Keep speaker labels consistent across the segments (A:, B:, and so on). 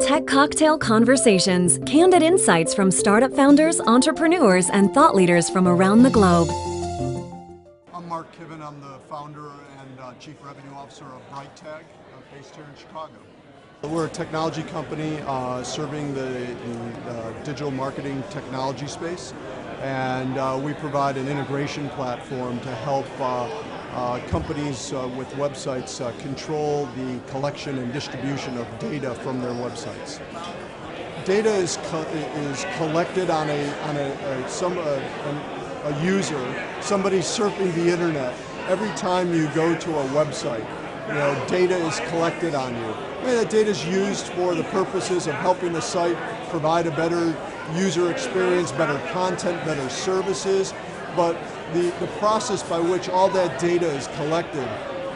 A: Tech Cocktail Conversations, candid insights from startup founders, entrepreneurs, and thought leaders from around the globe.
B: I'm Marc Kiven. I'm the founder and Chief Revenue Officer of BrightTag, based here in Chicago. We're a technology company serving the digital marketing technology space, and we provide an integration platform to help companies with websites control the collection and distribution of data from their websites. Data is collected on a user, somebody surfing the internet. Every time you go to a website, data is collected on you. That data is used for the purposes of helping the site provide a better user experience, better content, better services, but the process by which all that data is collected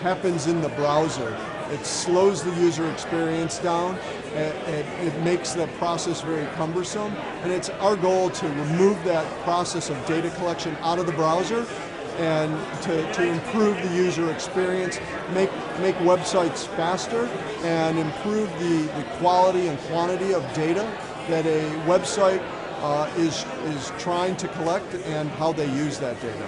B: happens in the browser. It slows the user experience down, it makes the process very cumbersome, and it's our goal to remove that process of data collection out of the browser and to improve the user experience, make websites faster, and improve the quality and quantity of data that a website is trying to collect and how they use that data.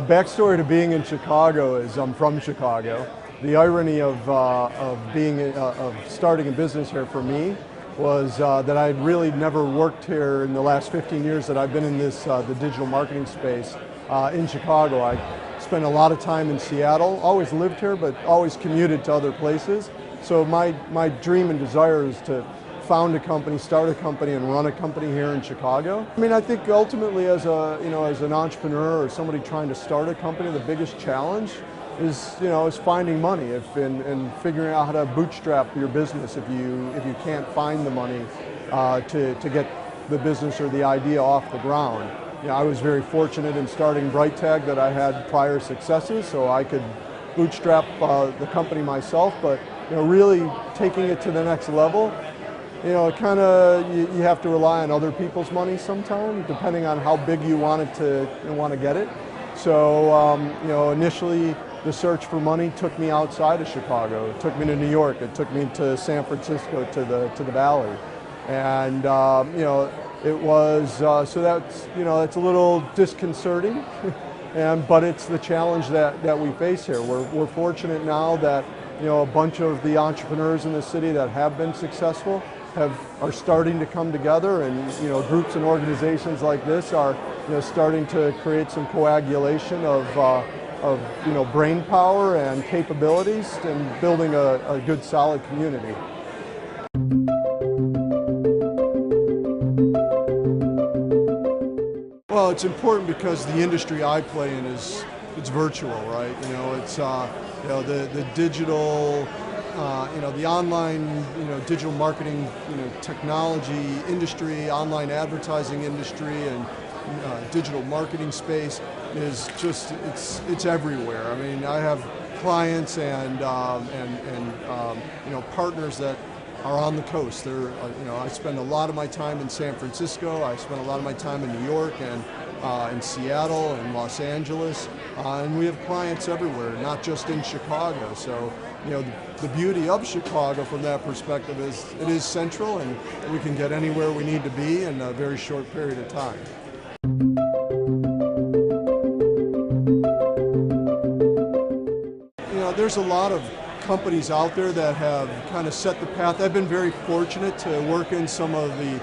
B: Backstory to being in Chicago is I'm from Chicago. The irony of starting a business here for me was that I had really never worked here in the last 15 years that I've been in this the digital marketing space in Chicago. I spent a lot of time in Seattle, always lived here, but always commuted to other places. So my dream and desire is to found a company, start a company, and run a company here in Chicago. I mean, I think ultimately as an entrepreneur or somebody trying to start a company, the biggest challenge is finding money and figuring out how to bootstrap your business if you can't find the money to get the business or the idea off the ground. I was very fortunate in starting BrightTag that I had prior successes, so I could bootstrap the company myself. But really taking it to the next level, you have to rely on other people's money sometimes, depending on how big you want to get it. So initially the search for money took me outside of Chicago. It took me to New York. It took me to San Francisco, to the Valley, and it was so that's a little disconcerting, but it's the challenge that we face here. We're fortunate now that a bunch of the entrepreneurs in the city that have been successful are starting to come together, and groups and organizations like this are starting to create some coagulation of brain power and capabilities and building a good solid community. Well, it's important because the industry I play in it's virtual, right? It's the digital, the online, digital marketing, technology industry, online advertising industry, and digital marketing space is just it's everywhere. I mean, I have clients and partners that are on the coast. They're I spend a lot of my time in San Francisco. I spend a lot of my time in New York and in Seattle and Los Angeles, and we have clients everywhere, not just in Chicago. So the beauty of Chicago from that perspective is it is central, and we can get anywhere we need to be in a very short period of time. There's a lot of companies out there that have kind of set the path. I've been very fortunate to work in some of the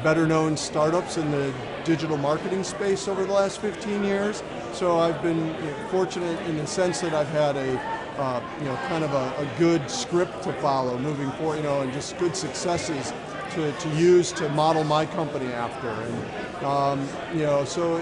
B: better known startups in the digital marketing space over the last 15 years. So I've been fortunate in the sense that I've had kind of a good script to follow moving forward, and just good successes to use to model my company after. And so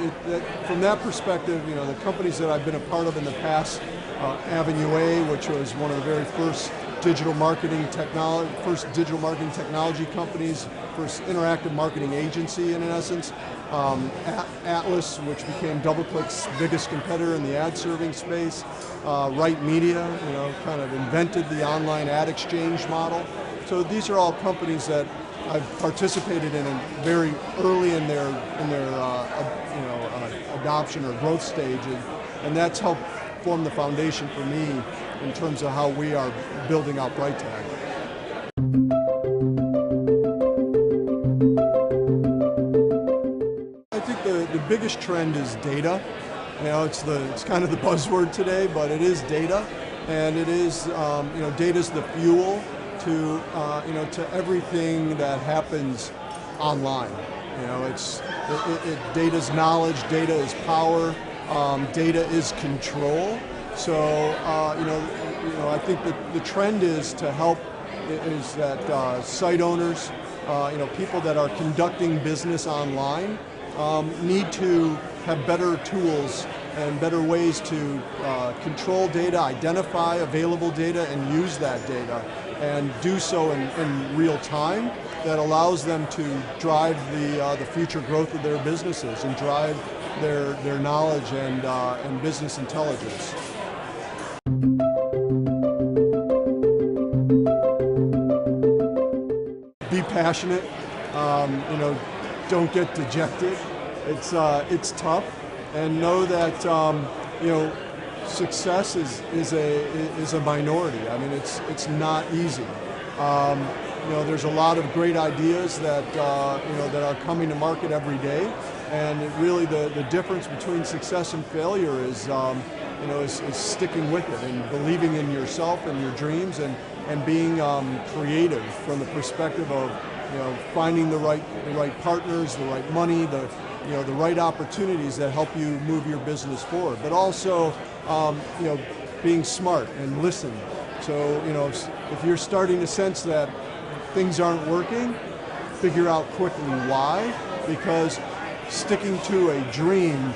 B: from that perspective, the companies that I've been a part of in the past, Avenue A, which was one of the very first digital marketing technology companies, first interactive marketing agency in essence. Atlas, which became DoubleClick's biggest competitor in the ad serving space. Right Media, kind of invented the online ad exchange model. So these are all companies that I've participated in it very early in their adoption or growth stage, and that's helped form the foundation for me in terms of how we are building out BrightTag. I think the biggest trend is data. You know, it's kind of the buzzword today, but it is data, and it is data is the fuel to to everything that happens online. You know, data's knowledge, data is power, data is control. So I think that the trend is to help is that site owners, people that are conducting business online, need to have better tools and better ways to control data, identify available data, and use that data, and do so in real time. That allows them to drive the future growth of their businesses and drive their knowledge and business intelligence. Be passionate. Don't get dejected. It's tough, and know that success is a minority. I mean, it's not easy. There's a lot of great ideas that that are coming to market every day, and really the difference between success and failure is is sticking with it and believing in yourself and your dreams, and being creative from the perspective of finding the right partners, the right money, the right opportunities that help you move your business forward. But also being smart and listen. So if you're starting to sense that things aren't working, figure out quickly why, because sticking to a dream,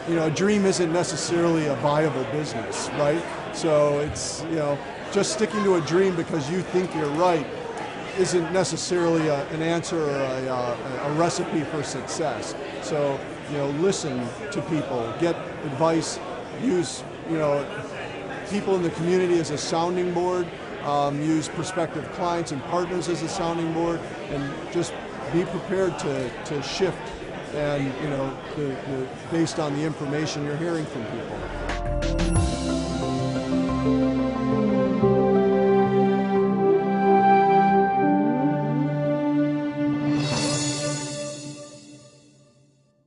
B: a dream isn't necessarily a viable business, right? So it's, just sticking to a dream because you think you're right isn't necessarily an answer or a recipe for success. So, listen to people, get advice, use, people in the community as a sounding board, use prospective clients and partners as a sounding board, and just be prepared to shift and based on the information you're hearing from people.